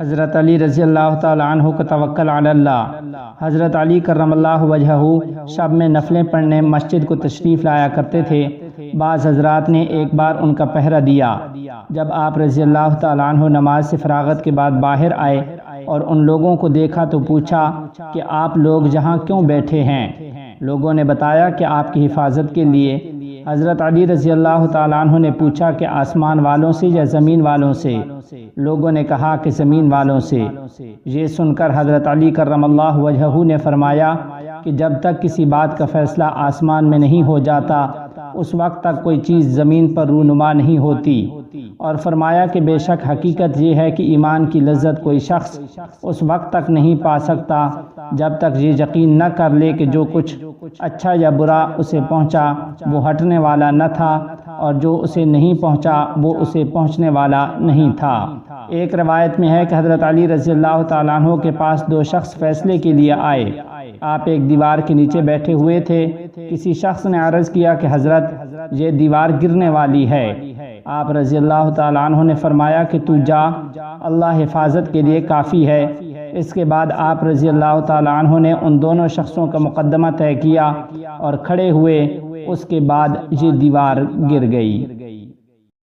حضرت علی رضی اللہ تعالی عنہ کو توکل علی اللہ۔ حضرت علی کرم اللہ وجہہ شب میں نفلیں پڑھنے مسجد کو تشریف لایا کرتے تھے۔ بعض حضرات نے ایک بار ان کا پہرہ دیا۔ جب آپ رضی اللہ تعالی عنہ نماز سے فراغت کے بعد باہر آئے اور ان لوگوں کو دیکھا تو پوچھا کہ آپ لوگ جہاں کیوں بیٹھے ہیں؟ لوگوں نے بتایا کہ آپ کی حفاظت کے لیے۔ حضرت علی رضی اللہ تعالیٰ عنہ نے پوچھا کہ آسمان والوں سے یا زمین والوں سے؟ لوگوں نے کہا کہ زمین والوں سے۔ یہ سن کر حضرت علی کرم اللہ وجہہ نے فرمایا کہ جب تک کسی بات کا فیصلہ آسمان میں نہیں ہو جاتا اس وقت تک کوئی چیز زمین پر رونما نہیں ہوتی، اور فرمایا کہ بے شک حقیقت یہ ہے کہ ایمان کی لذت کوئی شخص اس وقت تک نہیں پا سکتا جب تک یہ یقین نہ کر لے کہ جو کچھ اچھا یا برا اسے پہنچا وہ ہٹنے والا نہ تھا، اور جو اسے نہیں پہنچا وہ اسے پہنچنے والا نہیں تھا۔ ایک روایت میں ہے کہ حضرت علی رضی اللہ تعالیٰ عنہ کے پاس دو شخص فیصلے کے لیے آئے۔ آپ ایک دیوار کے نیچے بیٹھے ہوئے تھے۔ کسی شخص نے عرض کیا کہ حضرت یہ دیوار گرنے والی ہے۔ آپ رضی اللہ تعالیٰ عنہ نے فرمایا کہ تو جا، اللہ حفاظت کے لیے کافی ہے۔ اس کے بعد آپ رضی اللہ تعالیٰ عنہ نے ان دونوں شخصوں کا مقدمہ طے کیا اور کھڑے ہوئے۔ اس کے بعد یہ دیوار گر گئی۔